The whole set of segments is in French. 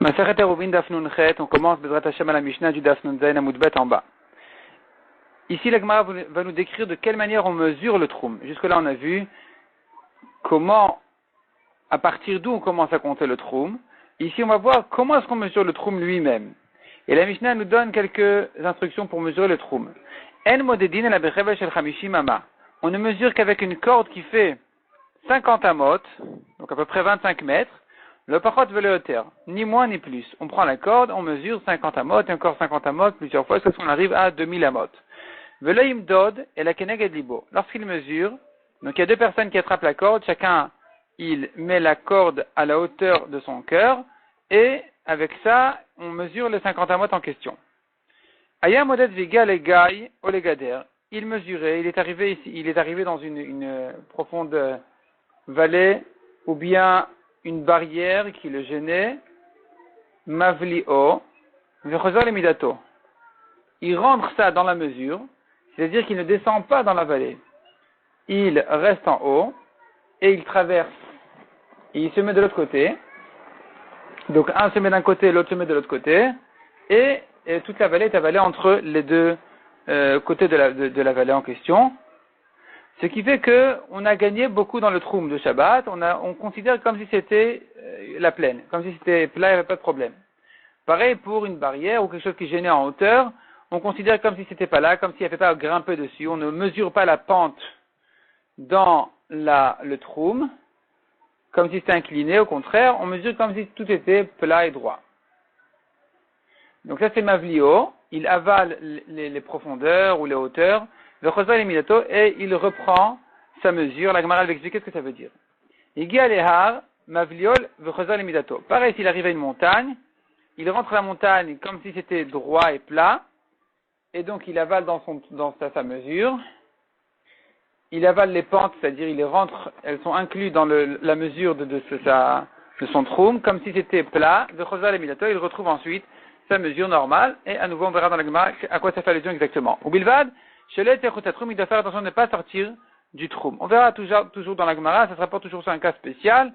Maseret Eruvin Daf Nun Chet, on commence Bezrat Hashem à la Mishnah du Daf Nun Zayin Amud Bet en bas. Ici, la Gemara va nous décrire de quelle manière on mesure le troum. Jusque-là, on a vu comment, à partir d'où on commence à compter le troum. Ici, on va voir comment est-ce qu'on mesure le troum lui-même. Et la Mishnah nous donne quelques instructions pour mesurer le troum. En modedin la bechevel shel chamishim ama. On ne mesure qu'avec une corde qui fait 50 amot, donc à peu près 25 mètres, le pachot veut hauteur, ni moins ni plus. On prend la corde, on mesure 50 amot, et encore 50 amot, plusieurs fois, jusqu'à ce qu'on arrive à 2000 amot. Veloim dod et la keneged libo. Lorsqu'il mesure, donc il y a deux personnes qui attrapent la corde, chacun, il met la corde à la hauteur de son cœur, et avec ça, on mesure les 50 amot en question. Aya modet viga legai olegader. Il mesurait, il est arrivé ici, il est arrivé dans une profonde vallée, ou bien une barrière qui le gênait, mavlio, vechozor le midato. Il rentre ça dans la mesure, c'est-à-dire qu'il ne descend pas dans la vallée. Il reste en haut, et il traverse, et il se met de l'autre côté. Donc un se met d'un côté, l'autre se met de l'autre côté, et toute la vallée est avalée entre les deux côtés de la vallée en question. Ce qui fait que on a gagné beaucoup dans le troum de Shabbat. On considère comme si c'était la plaine, comme si c'était plat, il n'y avait pas de problème. Pareil pour une barrière ou quelque chose qui gênait en hauteur, on considère comme si c'était pas là, comme s'il n'y avait pas à grimper dessus. On ne mesure pas la pente dans le troum, comme si c'était incliné. Au contraire, on mesure comme si tout était plat et droit. Donc ça c'est Mavlio. Il avale les profondeurs ou les hauteurs. Le chosar les midato, et il reprend sa mesure. La Gemara va expliquer ce que ça veut dire. Igia lehar, mavliol, le chosar les midato. Pareil, s'il arrive à une montagne, il rentre à la montagne comme si c'était droit et plat, et donc il avale dans sa mesure. Il avale les pentes, c'est-à-dire il les rentre, elles sont incluses dans la mesure de son troum, comme si c'était plat. Le chosar les midato, il retrouve ensuite sa mesure normale, et à nouveau on verra dans la Gemara à quoi ça fait allusion exactement. Ou bilvad, chez les Techotatroum, il doit faire attention de ne pas sortir du troum. On verra toujours dans la Gemara, ça se rapporte toujours sur un cas spécial,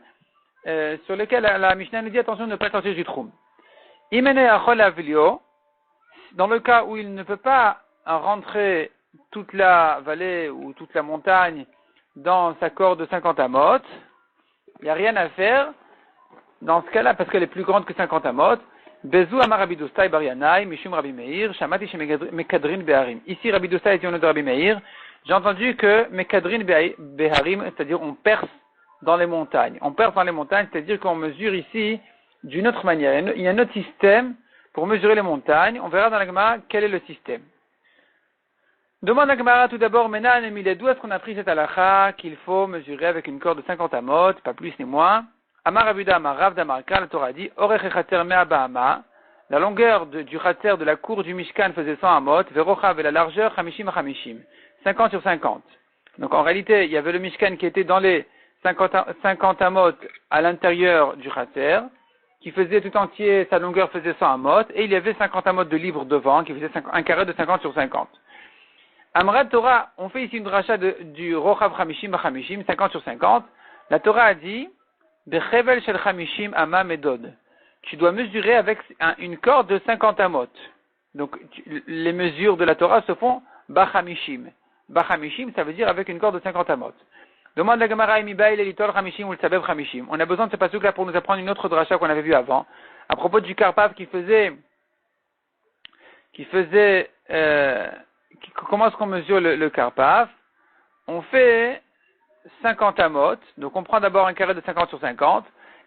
sur lequel la Mishnah nous dit attention de ne pas sortir du troum. Imene achol avlio, dans le cas où il ne peut pas rentrer toute la vallée ou toute la montagne dans sa corde de 50 amot, il n'y a rien à faire dans ce cas-là, parce qu'elle est plus grande que 50 amot. Bezou amar Rabbi Dostai bar Yanai, Mishum Rabbi Meir, Shamati she Mekadrin Beharim. Ici, Rabbi Dostai était au nom de Rabbi Meir. J'ai entendu que Mekadrin Beharim, c'est-à-dire on perce dans les montagnes. On perce dans les montagnes, c'est-à-dire qu'on mesure ici d'une autre manière. Il y a un autre système pour mesurer les montagnes. On verra dans la Gemara quel est le système. Demande la Gemara tout d'abord, Menan et Milé, d'où est-ce qu'on a pris cette halakha qu'il faut mesurer avec une corde de 50 amot, pas plus ni moins. Amar Abuda Amar Rav Damarka, la Torah dit, Orech Echater Mea Bahama, la longueur du Chater de la cour du Mishkan faisait 100 amot, Verochav et la largeur Hamishim Hamishim, 50 sur 50. Donc en réalité, il y avait le Mishkan qui était dans les 50 amot à l'intérieur du Chater, qui faisait tout entier, sa longueur faisait 100 amot, et il y avait 50 amot de libre devant, qui faisait un carré de 50 sur 50. Amrat Torah, on fait ici une dracha du Rochav Hamishim Hamishim, 50 sur 50. La Torah a dit, Bechevel shel chamishim ama medod. Tu dois mesurer avec une corde de 50 amot. Donc, les mesures de la Torah se font bachamishim. Bachamishim, ça veut dire avec une corde de 50 amot. Demande la Gemara imibail elitol chamishim ou le sabeb chamishim. On a besoin de ce passage là pour nous apprendre une autre dracha qu'on avait vue avant. À propos du karpav comment est-ce qu'on mesure le karpav? On fait 50 amot, donc on prend d'abord un carré de 50 sur 50,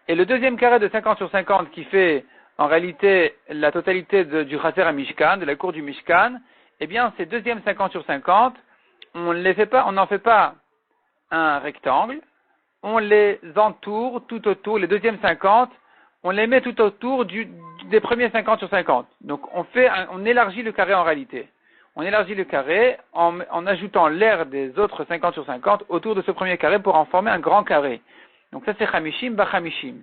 et le deuxième carré de 50 sur 50 qui fait en réalité la totalité du Chater à Mishkan, de la cour du Mishkan, eh bien ces deuxièmes 50 sur 50, on n'en fait pas un rectangle, on les entoure tout autour, les deuxièmes 50, on les met tout autour des premiers 50 sur 50. Donc on élargit le carré en réalité. On élargit le carré en ajoutant l'air des autres 50 sur 50 autour de ce premier carré pour en former un grand carré. Donc ça c'est chamishim, bachamishim.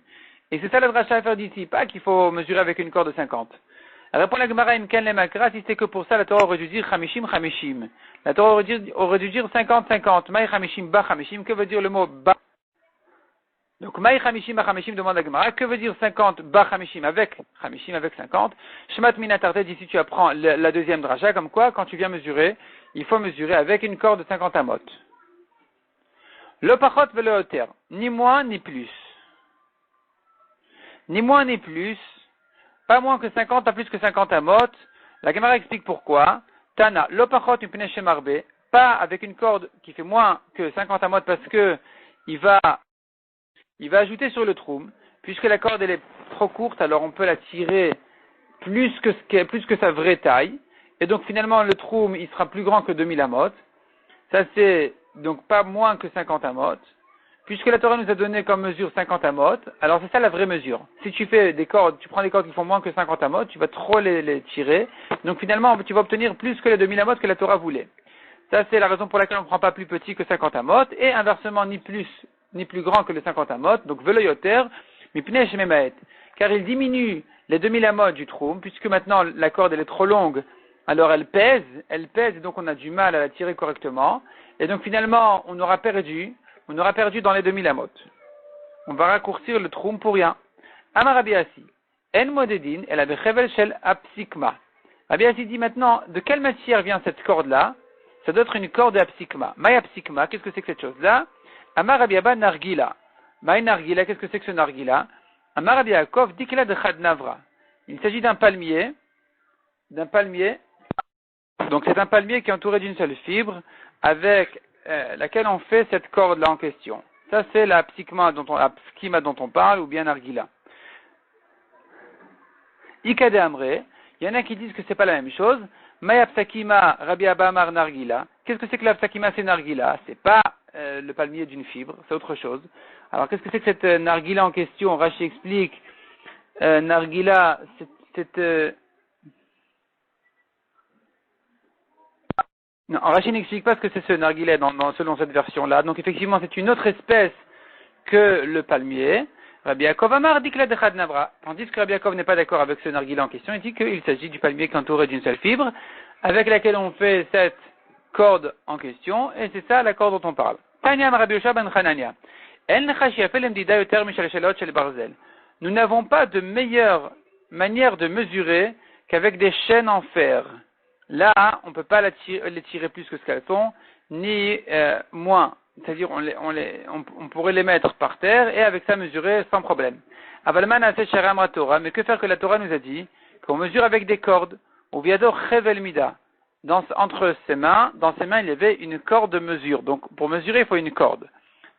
Et c'est ça la dracha à faire d'ici, pas qu'il faut mesurer avec une corde de 50. Répond la Gemara imken le makra, si c'était que pour ça la Torah aurait dû dire chamishim, chamishim. La Torah aurait dû dire 50, 50. Maï chamishim, bachamishim. Que veut dire le mot ba? Donc, Maï Hamishim Bachamishim demande à Gemara, que veut dire 50 Bachamishim avec 50? Shmat Minatartet, ici tu apprends la deuxième dracha, comme quoi, quand tu viens mesurer, il faut mesurer avec une corde de 50 amot. Le pachot ve le hoter, ni moins ni plus. Ni moins ni plus, pas moins que 50, pas plus que 50 amot. La Gemara explique pourquoi. Tana, lo pachot upne shemarbe, pas avec une corde qui fait moins que 50 amot parce que il va ajouter sur le troum, puisque la corde elle est trop courte, alors on peut la tirer plus que sa vraie taille, et donc finalement le troum il sera plus grand que 2000 amot. Ça c'est donc pas moins que 50 amot, puisque la Torah nous a donné comme mesure 50 amot, alors c'est ça la vraie mesure. Si tu fais des cordes, tu prends des cordes qui font moins que 50 amot, tu vas trop les tirer, donc finalement tu vas obtenir plus que les 2000 amot que la Torah voulait. Ça c'est la raison pour laquelle on ne prend pas plus petit que 50 amot, et inversement ni plus ni plus grand que les 50 amot, donc velo yoter, mipnei shememaet, car il diminue les 2000 amot du troum, puisque maintenant la corde elle est trop longue, alors elle pèse, et donc on a du mal à la tirer correctement, et donc finalement on aura perdu dans les 2000 amot. On va raccourcir le troum pour rien. Amar Rabbi Assi, en modedin, elle avait chevel shel apsikma. Rabbi Assi dit maintenant, de quelle matière vient cette corde-là? Ça doit être une corde apsikma. Maï apsikma, qu'est-ce que c'est que cette chose-là? Amar Rabbi Abba nargila. Maï nargila, qu'est-ce que c'est que ce nargila? Amar Rabbi Yaakov dikla de chad navra. Il s'agit d'un palmier. Donc c'est un palmier qui est entouré d'une seule fibre, avec laquelle on fait cette corde-là en question. Ça c'est la psikma dont on parle, ou bien nargila. Ikade amre, il y en a qui disent que c'est pas la même chose. Maya psakima Rabbi Abba Amar nargila. Qu'est-ce que c'est que la psakima? C'est nargila. C'est pas le palmier d'une fibre, c'est autre chose. Alors qu'est-ce que c'est que cette nargila en question? Rashi explique, nargila, non, Rashi n'explique pas ce que c'est ce nargila selon cette version-là. Donc effectivement, c'est une autre espèce que le palmier. Rabbi Yaakov Amar dit que la dechad navra. Tandis que Rabbi Yaakov n'est pas d'accord avec ce nargila en question, il dit qu'il s'agit du palmier qui est entouré d'une seule fibre, avec laquelle on fait cette corde en question, et c'est ça la corde dont on parle. Tanya Rabbi Yosha ben Chanania. Nous n'avons pas de meilleure manière de mesurer qu'avec des chaînes en fer. Là, on ne peut pas les tirer plus que ce qu'elles sont, ni moins. C'est-à-dire, on pourrait les mettre par terre et avec ça mesurer sans problème. Avalman a fait Torah, mais que faire que la Torah nous a dit qu'on mesure avec des cordes, ou viador chevel mida. Entre ses mains, dans ses mains, il y avait une corde de mesure. Donc, pour mesurer, il faut une corde.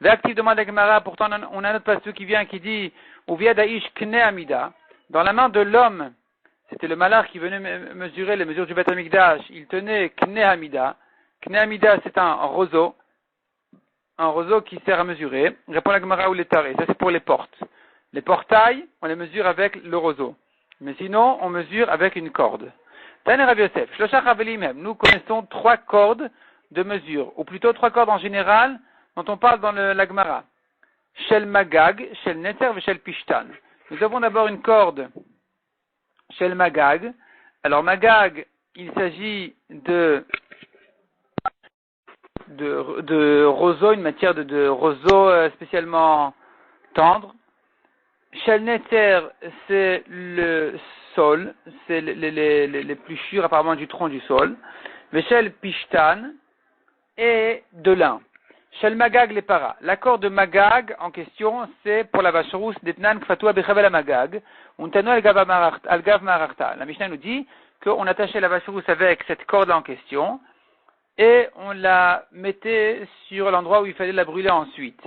Ve'aktiv demande à Gemara, pourtant, on a un autre passage qui vient qui dit, ou viadaish kne amida. Dans la main de l'homme, c'était le malach qui venait mesurer les mesures du Beth Amikdash. Il tenait kne amida. Kne amida, c'est un roseau qui sert à mesurer. Répond la Gemara ou les tarés. Ça, c'est pour les portes. Les portails, on les mesure avec le roseau. Mais sinon, on mesure avec une corde. Tane Rav Yosef, Shlosha Chavelim, nous connaissons 3 cordes de mesure, ou plutôt 3 cordes en général, dont on parle dans la Gemara. Shel Magag, Shel Netzer et Shel Pishtan. Nous avons d'abord une corde Shel Magag. Alors Magag, il s'agit de roseau, une matière de roseau spécialement tendre. Shel Netzer, c'est le sol, c'est les pluchures apparemment du tronc du sol. Shel Pishtan et de lin. Shel Magag les para. L'accord de Magag en question, c'est pour la vache rousse d'Etnan Kfatua Bechavel Magag. Untano al Gav Mararta. La Mishnah nous dit qu'on attachait la vache rousse avec cette corde-là en question et on la mettait sur l'endroit où il fallait la brûler ensuite.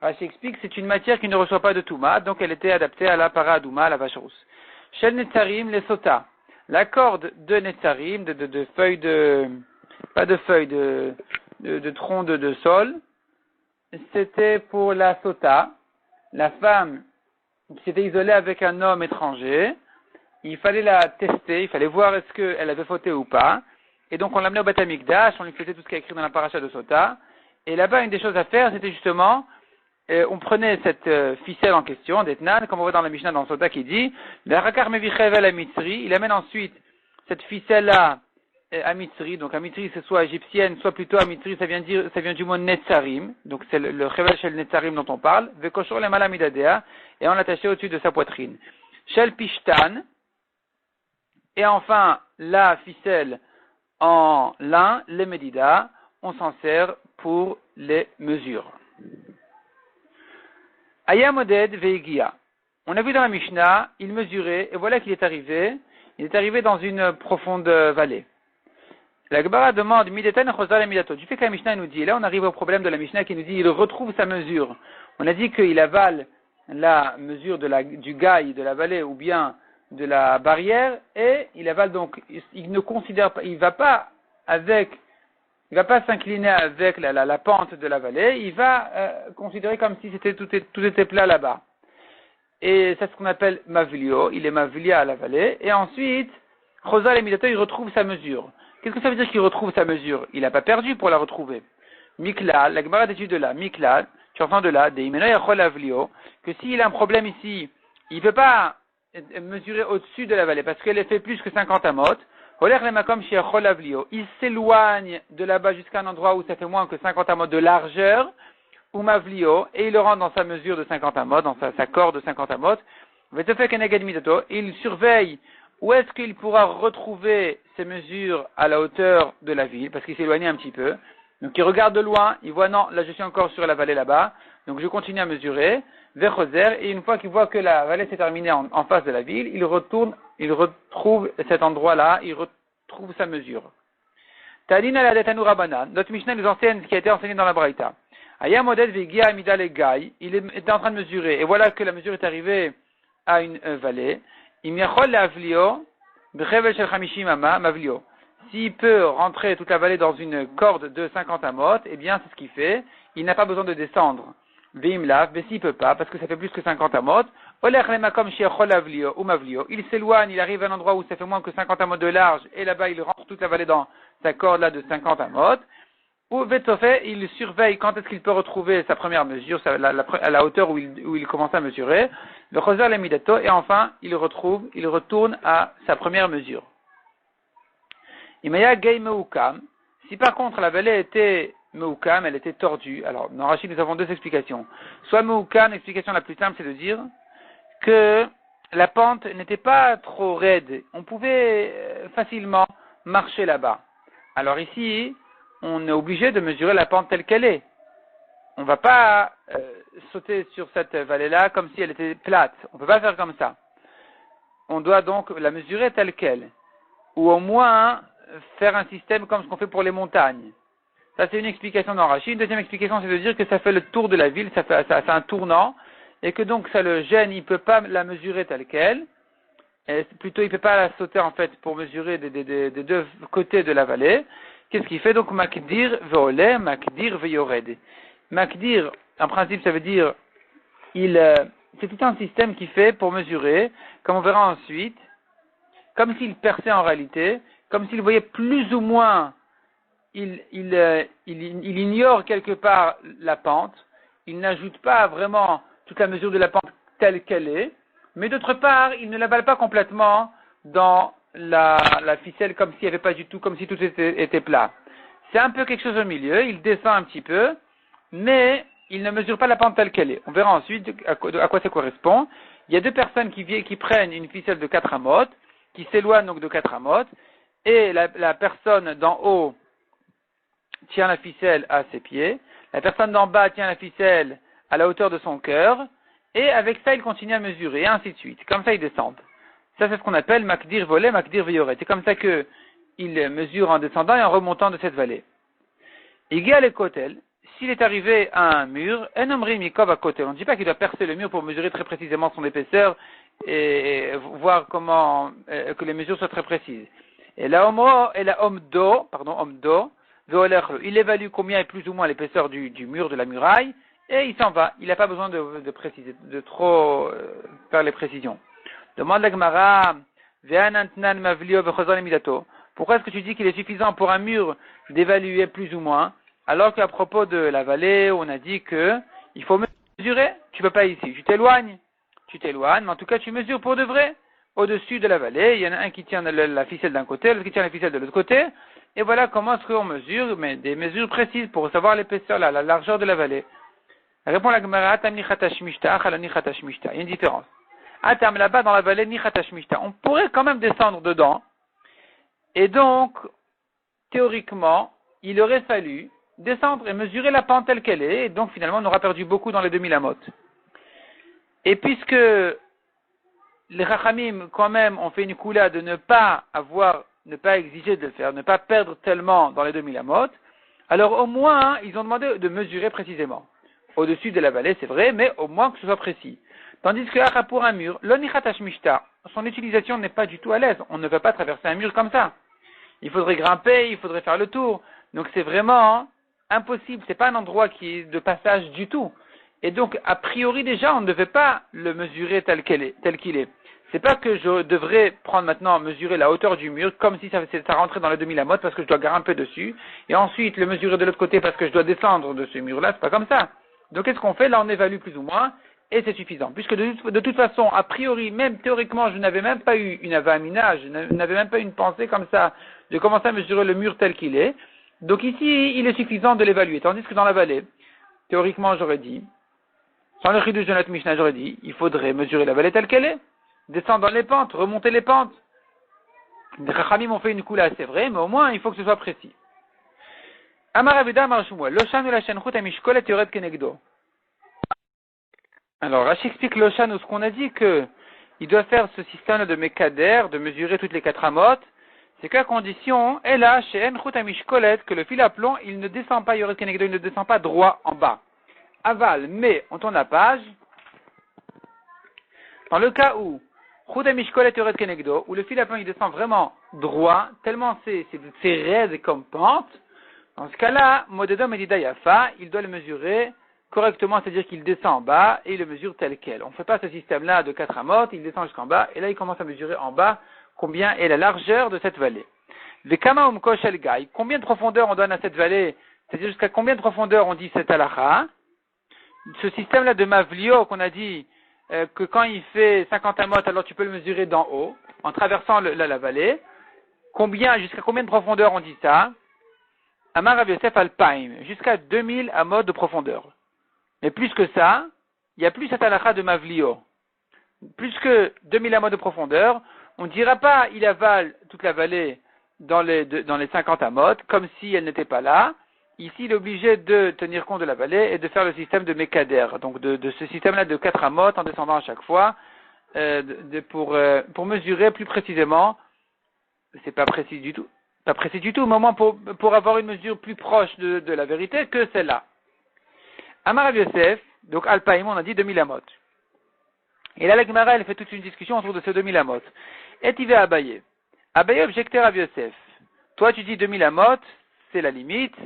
Rashi explique que c'est une matière qui ne reçoit pas de Touma, donc elle était adaptée à la para Adouma, à la vache rousse. Shel Netzarim les Sota. La corde de Netzarim, de feuilles pas de feuilles, de troncs de sol, c'était pour la Sota. La femme qui s'était isolée avec un homme étranger, il fallait la tester, il fallait voir est-ce qu'elle avait fauté ou pas. Et donc on l'amenait au Beth Amikdash, on lui faisait tout ce qui est écrit dans la paracha de Sota. Et là-bas, une des choses à faire, c'était justement, on prenait cette ficelle en question, d'Etnan, comme on voit dans la Mishnah dans Sota qui dit, il amène ensuite cette ficelle-là Amitri, donc Amitri c'est soit égyptienne, soit plutôt Amitri, ça vient du mot Netzarim, donc c'est le Chevel Shel Netzarim dont on parle, Vekoshor le Malamidadea, et on l'attachait au-dessus de sa poitrine. Shel Pishtan, et enfin la ficelle en lin, les Medida, on s'en sert pour les mesures. Ayamoded Veigia. On a vu dans la Mishnah, il mesurait, et voilà qu'il est arrivé. Il est arrivé dans une profonde vallée. La Gemara demande, Mideten Chosal Midato. Du fait que la Mishnah nous dit, et là on arrive au problème de la Mishnah qui nous dit, il retrouve sa mesure. On a dit qu'il avale la mesure du gaï de la vallée ou bien de la barrière, et il avale donc, il ne considère pas, il va pas s'incliner avec la pente de la vallée, il va considérer comme si tout était plat là-bas. Et c'est ce qu'on appelle Mavlio, il est Mavlia à la vallée, et ensuite, Chosal et Midato, il retrouve sa mesure. Qu'est-ce que ça veut dire qu'il retrouve sa mesure? Il n'a pas perdu pour la retrouver. Miklal, la Gemara d'étude de là, Miklal, tu entends de là, des Imeno Yachol Avlio, que s'il a un problème ici, il ne peut pas mesurer au-dessus de la vallée, parce qu'elle fait plus que 50 amot, il s'éloigne de là-bas jusqu'à un endroit où ça fait moins que 50 amot de largeur, ou Mavlio, et il le rend dans sa mesure de 50 amot, dans sa corde de 50 amot, il surveille où est-ce qu'il pourra retrouver ses mesures à la hauteur de la ville, parce qu'il s'éloigne un petit peu. Donc il regarde de loin, il voit non, là je suis encore sur la vallée là-bas, donc je continue à mesurer, vers Roser, et une fois qu'il voit que la vallée s'est terminée en face de la ville, il retrouve cet endroit-là, il retrouve sa mesure. Talina la detanu Rabbanan, notre Mishnah nous enseigne ce qui a été enseigné dans la Braïta. Aya Moded Vegia Amida le Gai, il était en train de mesurer, et voilà que la mesure est arrivée à une vallée. S'il peut rentrer toute la vallée dans une corde de 50 amot, eh bien c'est ce qu'il fait. Il n'a pas besoin de descendre. Mais s'il peut pas, parce que ça fait plus que 50 amot, il s'éloigne, il arrive à un endroit où ça fait moins que 50 amot de large, et là-bas il rentre toute la vallée dans sa corde là de 50 amot. Ou Vetofé, il surveille quand est-ce qu'il peut retrouver sa première mesure, à la hauteur où il commence à mesurer, le Choser le Midato, et enfin, il retourne à sa première mesure. Imaya Gei Meukam, si par contre la vallée était Meukam, elle était tordue, alors dans Rachid nous avons deux explications. Soit Meukam, l'explication la plus simple, c'est de dire que la pente n'était pas trop raide, on pouvait facilement marcher là-bas. Alors ici, on est obligé de mesurer la pente telle qu'elle est. On ne va pas sauter sur cette vallée-là comme si elle était plate. On ne peut pas faire comme ça. On doit donc la mesurer telle qu'elle. Ou au moins faire un système comme ce qu'on fait pour les montagnes. Ça, c'est une explication dans Rachid. Une deuxième explication, c'est de dire que ça fait le tour de la ville, ça fait un tournant, et que donc ça le gêne, il ne peut pas la mesurer telle qu'elle. Et plutôt, il ne peut pas la sauter en fait pour mesurer des deux côtés de la vallée. Qu'est-ce qu'il fait? Donc, Makdir ve'oleh, Makdir ve'yored. Makdir, en principe, ça veut dire, c'est tout un système qu'il fait pour mesurer, comme on verra ensuite, comme s'il perçait en réalité, comme s'il voyait plus ou moins, il ignore quelque part la pente, il n'ajoute pas vraiment toute la mesure de la pente telle qu'elle est, mais d'autre part, il ne l'avale pas complètement dans la ficelle comme s'il n'y avait pas du tout, comme si tout était plat. C'est un peu quelque chose au milieu, il descend un petit peu, mais il ne mesure pas la pente telle qu'elle est. On verra ensuite à quoi ça correspond. Il y a deux personnes qui prennent une ficelle de 4 amot, qui s'éloignent donc de 4 amot, et la personne d'en haut tient la ficelle à ses pieds, la personne d'en bas tient la ficelle à la hauteur de son cœur, et avec ça il continue à mesurer, et ainsi de suite. Comme ça ils descendent. Ça, c'est ce qu'on appelle Makdir volé, Makdir veyoret. C'est comme ça qu'il mesure en descendant et en remontant de cette vallée. Igal et Kotel, s'il est arrivé à un mur, en omri mikov à Kotel. On ne dit pas qu'il doit percer le mur pour mesurer très précisément son épaisseur et voir comment que les mesures soient très précises. Et la omdo, il évalue combien est plus ou moins l'épaisseur du mur de la muraille et il s'en va. Il n'a pas besoin de préciser, de trop faire les précisions. Demande la Gemara, pourquoi est-ce que tu dis qu'il est suffisant pour un mur d'évaluer plus ou moins, alors qu'à propos de la vallée, on a dit que il faut mesurer? Tu peux pas ici. Tu t'éloignes, mais en tout cas tu mesures pour de vrai. au-dessus de la vallée. Il y en a un qui tient la ficelle d'un côté, l'autre qui tient la ficelle de l'autre côté. Et voilà comment est-ce qu'on mesure, mais des mesures précises pour savoir l'épaisseur, la largeur de la vallée. Répond la Gemara, Atam ni chatash mishta, achalani chatash mishta. Il y a une différence. Atam, là-bas dans la vallée, ni chatash mishta. On pourrait quand même descendre dedans. Et donc, théoriquement, il aurait fallu descendre et mesurer la pente telle qu'elle est. Et donc, finalement, on aura perdu beaucoup dans les 2000 amot. Et puisque les Chachamim, quand même, ont fait une coula de ne pas exiger de le faire, ne pas perdre tellement dans les 2000 amot, alors au moins, ils ont demandé de mesurer précisément. Au-dessus de la vallée, c'est vrai, mais au moins que ce soit précis. Tandis que pour un mur, l'onichatash mishta, son utilisation n'est pas du tout à l'aise. On ne peut pas traverser un mur comme ça. Il faudrait grimper, il faudrait faire le tour. Donc c'est vraiment impossible. C'est pas un endroit qui est de passage du tout. Et donc, a priori déjà, on ne devait pas le mesurer tel qu'il est. C'est pas que je devrais prendre maintenant, mesurer la hauteur du mur, comme si ça rentrait dans les 2000 amot parce que je dois grimper dessus, et ensuite le mesurer de l'autre côté parce que je dois descendre de ce mur-là, c'est pas comme ça. Donc qu'est-ce qu'on fait? Là, on évalue plus ou moins, et c'est suffisant. Puisque de toute façon, a priori, même théoriquement, je n'avais même pas eu une avamina, je n'avais même pas eu une pensée comme ça, de commencer à mesurer le mur tel qu'il est. Donc ici, il est suffisant de l'évaluer. Tandis que dans la vallée, théoriquement, j'aurais dit, sans le chidouche de notre Mishnah, j'aurais dit, il faudrait mesurer la vallée telle qu'elle est, descendre dans les pentes, remonter les pentes. Les Chachamim ont fait une coula, c'est vrai, mais au moins, il faut que ce soit précis. Amar Aveda Amar Shmuel, Loshan ou la Shenchut Amishkol et Yored Kenegdo. Alors, Rashi explique Loshan, ou ce qu'on a dit que il doit faire ce système de Mekader, de mesurer toutes les 4 amotes, c'est qu'à condition, et là, chez Enchut Amishkolet, que le fil à plomb, il ne descend pas, Yored Kenegdo, il ne descend pas droit en bas. Aval, mais, on tourne la page, dans le cas où, Chut Amishkolet Yored Kenegdo, où le fil à plomb, il descend vraiment droit, tellement c'est raide comme pente, dans ce cas-là, Modedom et Yafa, il doit le mesurer correctement, c'est-à-dire qu'il descend en bas et il le mesure tel quel. On ne fait pas ce système-là de 4 amotes, il descend jusqu'en bas et là il commence à mesurer en bas combien est la largeur de cette vallée. Vekama umkosh el gai, combien de profondeur on donne à cette vallée, c'est-à-dire jusqu'à combien de profondeur on dit cette halakha. Ce système-là de Mavlio qu'on a dit que quand il fait 50 amotes, alors tu peux le mesurer d'en haut, en traversant la vallée. Jusqu'à combien de profondeur on dit ça? Amar Rav Yosef Alpaim, jusqu'à 2000 amot de profondeur. Mais plus que ça, il n'y a plus cette halakha de Mavlio. Plus que 2000 amot de profondeur, on ne dira pas il avale toute la vallée dans les 50 amot, comme si elle n'était pas là. Ici, il est obligé de tenir compte de la vallée et de faire le système de Mekader, donc de ce système-là de 4 amot en descendant à chaque fois, pour mesurer plus précisément. C'est pas précis du tout. Pas précis du tout, mais au moins pour avoir une mesure plus proche de la vérité que celle-là. Amar Rav Yosef, donc Alpaim, on a dit 2000 amot. Et là, la Gemara, elle fait toute une discussion autour de ces 2000 amot. Et il va Abaye. Abaye objectait Rav Yosef. Toi, tu dis 2000 amot, c'est la limite.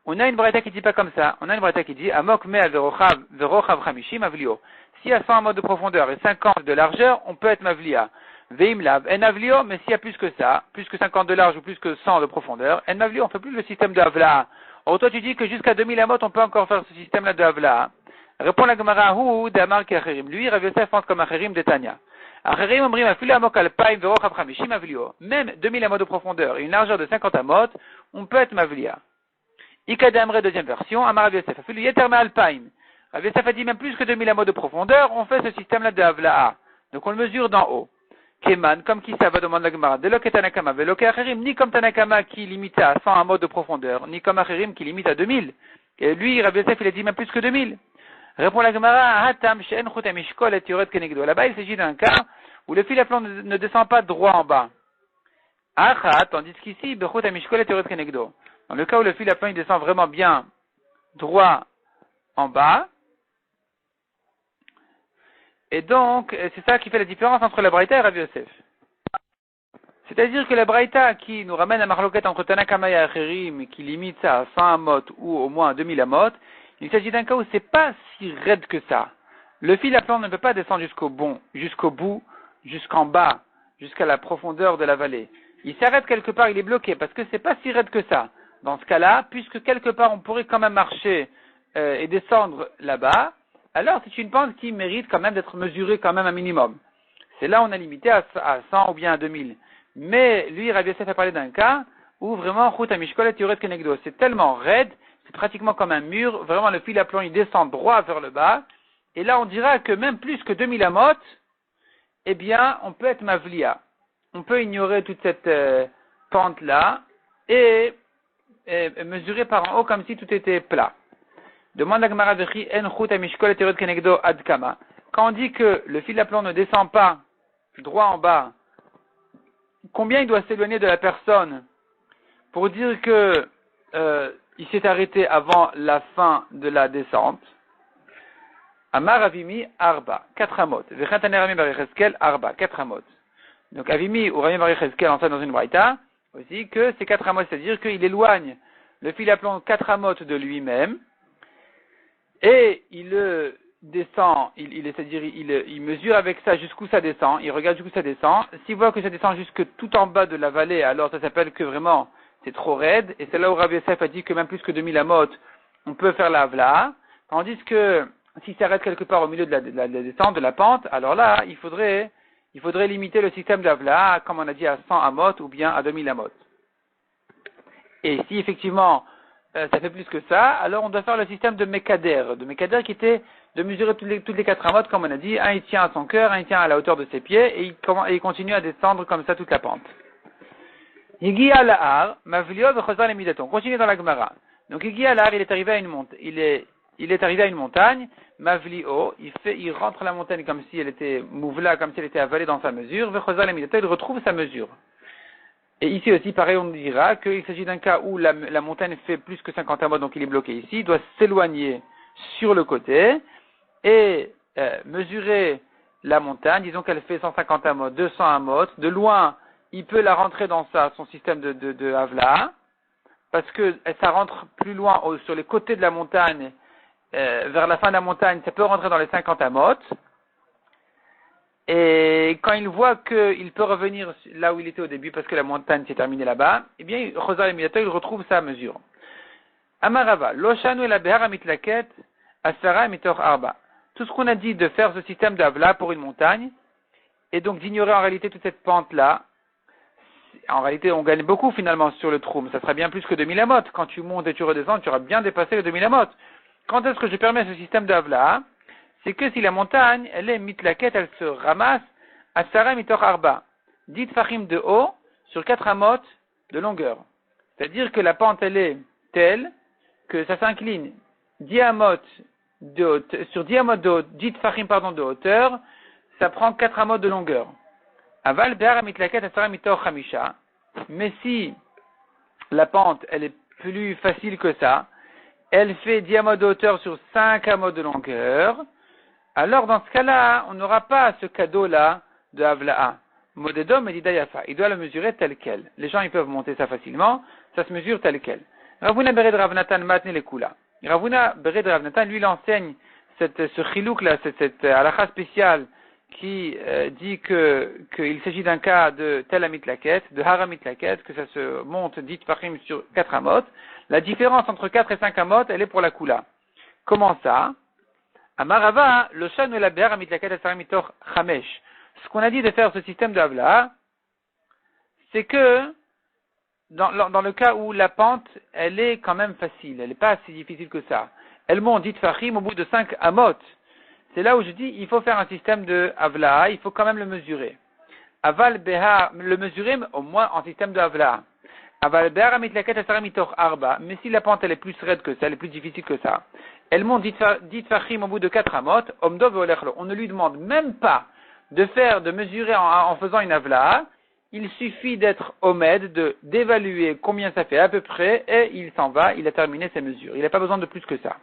On a une braïta qui dit pas comme ça. On a une braïta qui dit Amok mea verochav chamishim avlio. S'il y a 100 amot de profondeur et 50 de largeur, on peut être mavlia. Veimlav, en avlio, mais s'il y a plus que ça, plus que 50 de large ou plus que 100 de profondeur, en avlio, on ne fait plus le système de avla. Or, toi, tu dis que jusqu'à 2000 amot, on peut encore faire ce système-là de avla. Répond la Gemara, hu, d'amar ki acherim. Lui, Rav Yosef pense comme acherim de Tanya. Acherim, omrim, afile amok alpaim, verochav chamishim avlio. Même 2000 amot de profondeur et une largeur de 50 amot, on peut être mavlia. Ikadamre, deuxième version, amar Rav Yosef, afile yeterme alpaim. Rav Yosef a dit même plus que 2000 amot de profondeur, on fait ce système-là de avla. Donc, on le mesure d'en haut. Keman, comme qui ça va demander la Gemara, de l'ok Tanakama, veloke acherim, ni comme Tanakama qui limite à 100 amot de profondeur, ni comme acherim qui limite à 2000. Et lui, Rav Yosef, il a dit même plus que 2000. Répond la Gemara, hatam she'en chut amishkol et yored kenegdo. Là-bas, il s'agit d'un cas où le fil à plomb ne descend pas droit en bas. Achat, tandis qu'ici, bechut amishkol et yored kenegdo. Dans le cas où le fil à plomb, il descend vraiment bien droit en bas. Et donc, c'est ça qui fait la différence entre la Braïta et Rav Yosef. C'est-à-dire que la Braïta qui nous ramène à Marloquette entre Tanakama et Acherim, qui limite ça à 100 amot ou au moins à 2000 amot, il s'agit d'un cas où c'est pas si raide que ça. Le fil à plomb ne peut pas descendre jusqu'au bout, jusqu'en bas, jusqu'à la profondeur de la vallée. Il s'arrête quelque part, il est bloqué, parce que c'est pas si raide que ça. Dans ce cas-là, puisque quelque part on pourrait quand même marcher et descendre là-bas, alors c'est une pente qui mérite quand même d'être mesurée quand même un minimum. c'est là on a limité à 100 ou bien à 2000. Mais lui, Rabbi Yosef a parlé d'un cas où vraiment, Chut Amishkol et Yored Kenegdo, c'est tellement raide, c'est pratiquement comme un mur, vraiment le fil à plomb il descend droit vers le bas, et là on dira que même plus que 2000 amot, eh bien, on peut être mavlia. On peut ignorer toute cette pente-là et mesurer par en haut comme si tout était plat. Demande la Gemara Vechi en chut amishkol et Yored Kenegdo ad kama. Quand on dit que le fil à plomb ne descend pas droit en bas, combien il doit s'éloigner de la personne pour dire que il s'est arrêté avant la fin de la descente? Amar Avimi Arba, 4 amot. Vechat Rami Bar Yecheskel Arba, 4 amot. Donc Avimi ou Rami Bar Yecheskel enseigne dans une braïta aussi que c'est 4 amot, c'est-à-dire qu'il éloigne le fil à plomb 4 amot de lui-même et il le descend, c'est-à-dire il mesure avec ça jusqu'où ça descend, il regarde jusqu'où ça descend. S'il voit que ça descend jusque tout en bas de la vallée, alors ça s'appelle que vraiment c'est trop raide, et c'est là où Rabbi Yosef a dit que même plus que 2000 amot, on peut faire la avla, tandis que s'il s'arrête quelque part au milieu de la descente, de la pente, alors là, il faudrait limiter le système d'avla, comme on a dit, à 100 amot ou bien à 2000 amot. Et si effectivement ça fait plus que ça, alors on doit faire le système de Mekader qui était de mesurer toutes les 4 amot, comme on a dit, un il tient à son cœur, un il tient à la hauteur de ses pieds, et il continue à descendre comme ça toute la pente. Higia Lahar, Mavlio v'chozar lemidaton. On continue dans la Gemara. Donc Higia Lahar, il est arrivé à une montagne. Il est arrivé à une montagne. Mavlio, il rentre la montagne comme si elle était mouvla, comme si elle était avalée dans sa mesure. V'chozar lemidaton, il retrouve sa mesure. Et ici aussi, pareil, on dira qu'il s'agit d'un cas où la montagne fait plus que 50 amot, donc il est bloqué ici. Il doit s'éloigner sur le côté et mesurer la montagne. Disons qu'elle fait 150 amot, 200 amot. De loin, il peut la rentrer dans son système de Havla, parce que ça rentre plus loin sur les côtés de la montagne, vers la fin de la montagne, ça peut rentrer dans les 50 amot. Et quand il voit qu'il peut revenir là où il était au début, parce que la montagne s'est terminée là-bas, eh bien, Chosar il retrouve sa mesure. Amarava, Loshanu et la Behar Amitlaket, Asfara Mitor Arba. Tout ce qu'on a dit de faire ce système d'Avla pour une montagne, et donc d'ignorer en réalité toute cette pente-là, en réalité, on gagne beaucoup finalement sur le troum. Ça sera bien plus que 2000 amot. Quand tu montes et tu redescends, tu auras bien dépassé les 2000 amot. Quand est-ce que je permets ce système d'Avla? C'est que si la montagne, elle est mitlaket, elle se ramasse à Sarah mitor arba. 10 fachim de haut sur 4 amot de longueur. C'est-à-dire que la pente, elle est telle que ça s'incline 10 amot de hauteur, sur 10 amot de 10 fachim de hauteur, ça prend 4 amot de longueur. Aval be'ar mitlaket asara mitor chamisha. Mais si la pente, elle est plus facile que ça, elle fait 10 amot de hauteur sur 5 amot de longueur, alors dans ce cas-là, on n'aura pas ce cadeau-là de Havla'a. Modedom et Didayafa. Il doit le mesurer tel quel. Les gens, ils peuvent monter ça facilement, ça se mesure tel quel. Ravuna Bered Ravnatan Matne le Kula. Ravuna Bered Ravnatan, lui, il enseigne ce chilouk-là, cette halakha spéciale qui dit qu'il s'agit d'un cas de tel amitlaket, de haramit-laket, que ça se monte 10 fachim sur 4 amot. La différence entre 4 et 5 amot, elle est pour la Kula. Comment ça? Amarava, le shan et la be'ar amitlaket asara mitor chamesh. Ce qu'on a dit de faire ce système de Havla, c'est que dans le cas où la pente, elle est quand même facile, elle n'est pas si difficile que ça. Elle monte 10 fachim au bout de 5 amot. C'est là où je dis, il faut faire un système de Havla, il faut quand même le mesurer. Aval beha, le mesurer au moins en système de Havla. Aval be'ar amitlaket asara mitor arba. Mais si la pente, elle est plus raide que ça, elle est plus difficile que ça, elle monte 10 fachim au bout de 4 amot, omdo ve'olechlo. On ne lui demande même pas de mesurer en faisant une avla. Il suffit d'être omed, d'évaluer combien ça fait à peu près, et il s'en va, il a terminé ses mesures. Il n'a pas besoin de plus que ça.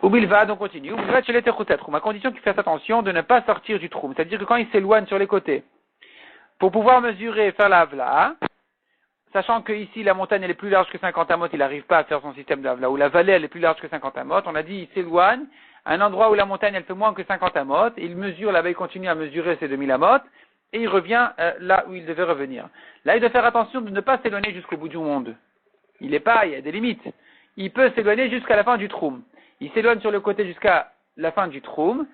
Ubilva, donc continue. Ubilva, chez l'étechotetrum, à condition qu'il fasse attention de ne pas sortir du trou. C'est-à-dire que quand il s'éloigne sur les côtés, pour pouvoir mesurer et faire la avla, sachant que ici la montagne elle est plus large que 50 amot, il n'arrive pas à faire son système d'avla, ou la vallée elle est plus large que 50 amot, on a dit il s'éloigne à un endroit où la montagne elle fait moins que 50 amot, il mesure là-bas, il continue à mesurer ses 2000 amot, et il revient là où il devait revenir. Là il doit faire attention de ne pas s'éloigner jusqu'au bout du monde. Il y a des limites. Il peut s'éloigner jusqu'à la fin du troum. Il s'éloigne sur le côté jusqu'à la fin du troum,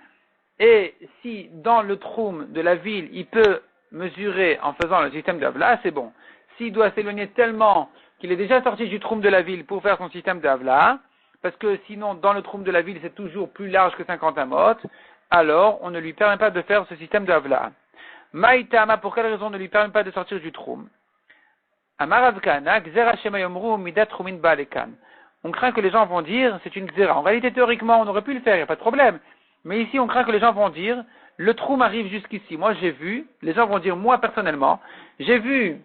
et si dans le troum de la ville, il peut mesurer en faisant le système d'Avla, c'est bon. S'il doit s'éloigner tellement qu'il est déjà sorti du troum de la ville pour faire son système d'Avla, parce que sinon, dans le troum de la ville, c'est toujours plus large que 50 amot, alors on ne lui permet pas de faire ce système d'Avla. Maïtama, pour quelle raison on ne lui permet pas de sortir du troum? Amaravkana, Gzera Shema Yomru, Midat Trumin Balekan. On craint que les gens vont dire, c'est une Gzera. En réalité, théoriquement, on aurait pu le faire, il n'y a pas de problème. Mais ici, on craint que les gens vont dire, le troum arrive jusqu'ici. Moi, j'ai vu, les gens vont dire, moi, personnellement, j'ai vu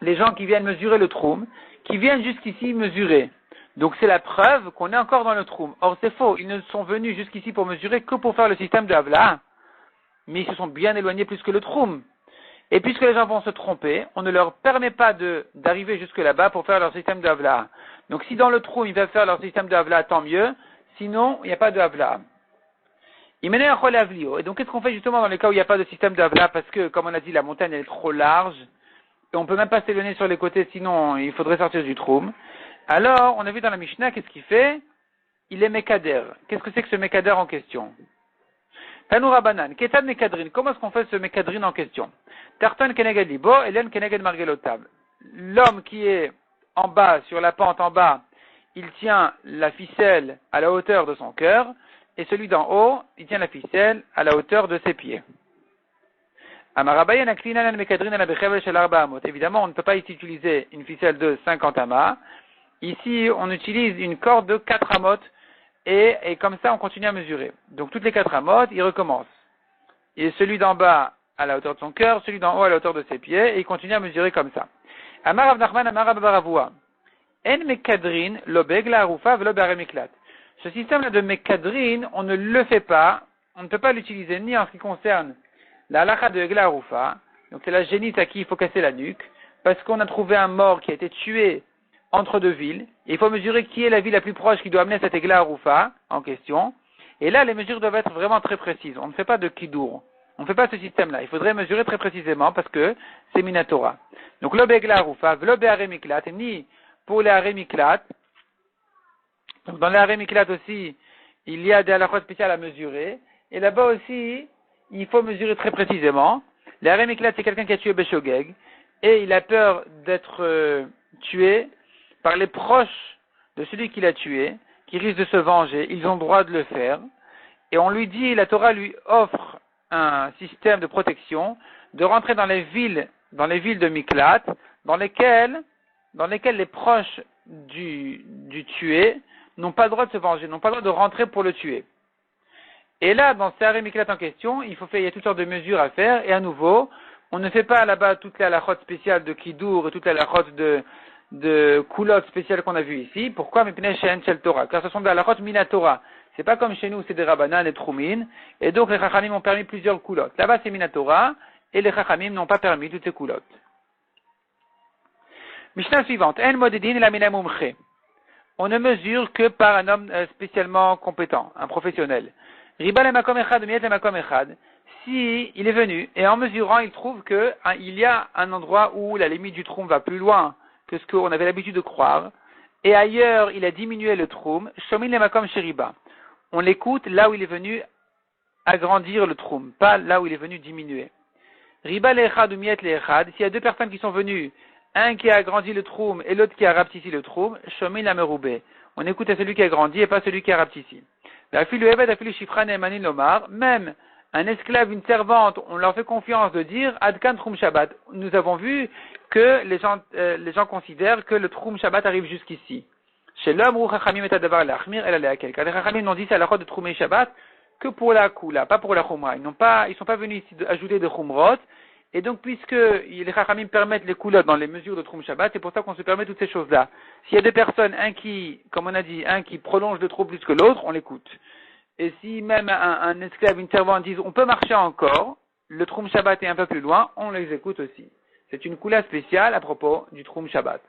les gens qui viennent mesurer le troum, qui viennent jusqu'ici mesurer. Donc, c'est la preuve qu'on est encore dans le troum. Or, c'est faux. Ils ne sont venus jusqu'ici pour mesurer que pour faire le système de Havla. Mais ils se sont bien éloignés plus que le troum. Et puisque les gens vont se tromper, on ne leur permet pas d'arriver jusque là-bas pour faire leur système de Havla. Donc, si dans le troum, ils veulent faire leur système de Havla, tant mieux. Sinon, il n'y a pas de Havla. Et donc, qu'est-ce qu'on fait justement dans les cas où il n'y a pas de système d'Avla? Parce que, comme on a dit, la montagne elle est trop large. Et on ne peut même pas s'éloigner sur les côtés, sinon il faudrait sortir du troum. Alors, on a vu dans la Mishnah, qu'est-ce qu'il fait? Il est Mekader. Qu'est-ce que c'est que ce Mekader en question? Tanoura Banan. Ketad Mekadrin. Comment est-ce qu'on fait ce Mekadrin en question? Tarton Keneged Libo, Elen Keneged Margelotab. L'homme qui est en bas, sur la pente en bas, il tient la ficelle à la hauteur de son cœur. Et celui d'en haut, il tient la ficelle à la hauteur de ses pieds. Évidemment, on ne peut pas ici utiliser une ficelle de 50 amas. Ici, on utilise une corde de 4 amot et comme ça, on continue à mesurer. Donc, toutes les 4 amot, il recommence. Et celui d'en bas à la hauteur de son cœur, celui d'en haut à la hauteur de ses pieds, et il continue à mesurer comme ça. Amar Rav Nachman, Amar Rav Baravua. En mekadrin, lobeg la arufa, velo baremiklat. Ce système-là de Mekadrin, on ne le fait pas, on ne peut pas l'utiliser ni en ce qui concerne la halakha de Egla Arufa, donc c'est la génisse à qui il faut casser la nuque, parce qu'on a trouvé un mort qui a été tué entre deux villes, et il faut mesurer qui est la ville la plus proche qui doit amener cette Egla Arufa en question, et là les mesures doivent être vraiment très précises, on ne fait pas de Kidour, on ne fait pas ce système-là, il faudrait mesurer très précisément parce que c'est Minatora. Donc l'obe Egla Arufa, l'obe Aremiklat, ni pour les Aremiklat. Donc dans les Aremiklat aussi, il y a des halakhot spéciales à mesurer. Et là-bas aussi, il faut mesurer très précisément. Les Aremiklat, c'est quelqu'un qui a tué Beshogeg. Et il a peur d'être tué par les proches de celui qui l'a tué, qui risque de se venger. Ils ont le droit de le faire. Et on lui dit, la Torah lui offre un système de protection, de rentrer dans les villes de Miklat, dans lesquelles les proches du tué n'ont pas le droit de se venger, n'ont pas le droit de rentrer pour le tuer. Et là, dans ces Aremiklat en question, il y a toutes sortes de mesures à faire, et à nouveau, on ne fait pas là-bas toutes les halakhot spéciales de Kiddour et toutes les halakhot de Koulot spéciales qu'on a vues ici. Pourquoi? Torah. Car ce sont des halakhot minatora. C'est pas comme chez nous, c'est des Rabbanan et Troumin, et donc les Chachamim ont permis plusieurs Koulot. Là-bas, c'est minatora, et les Chachamim n'ont pas permis toutes ces Koulot. Mishnah suivante. En modedin la mina mumche. On ne mesure que par un homme spécialement compétent, un professionnel. Riba le makom echad, miet le makom echad. Si il est venu et en mesurant, il trouve que il y a un endroit où la limite du troum va plus loin que ce qu'on avait l'habitude de croire, et ailleurs il a diminué le troum. Shomin le makom sheriba. On l'écoute là où il est venu agrandir le troum, pas là où il est venu diminuer. Riba le echad ou miet le echad. S'il y a deux personnes qui sont venues, un qui a agrandi le troum et l'autre qui a rapetissé le troum, shomin la meroubé. On écoute à celui qui a grandi et pas celui qui a rapetissé. Même un esclave, une servante, on leur fait confiance de dire Adkan Troum Shabbat. Nous avons vu que les gens considèrent que le Troum Shabbat arrive jusqu'ici. Chez l'homme, ou Chachamim et Adavar l'Achmir, elle a quelqu'un. Les Chachamim n'ont dit c'est à la de Troum Shabbat que pour la Kula, pas pour la Chumra. Ils sont pas venus ici ajouter de Chumrot. Et donc, puisque les Chachamim permettent les coulottes dans les mesures de Troum Shabbat, c'est pour ça qu'on se permet toutes ces choses-là. S'il y a deux personnes, un qui, comme on a dit, un qui prolonge le trou plus que l'autre, on l'écoute. Et si même un esclave, une servante disent, on peut marcher encore, le Troum Shabbat est un peu plus loin, on les écoute aussi. C'est une coula spéciale à propos du Troum Shabbat.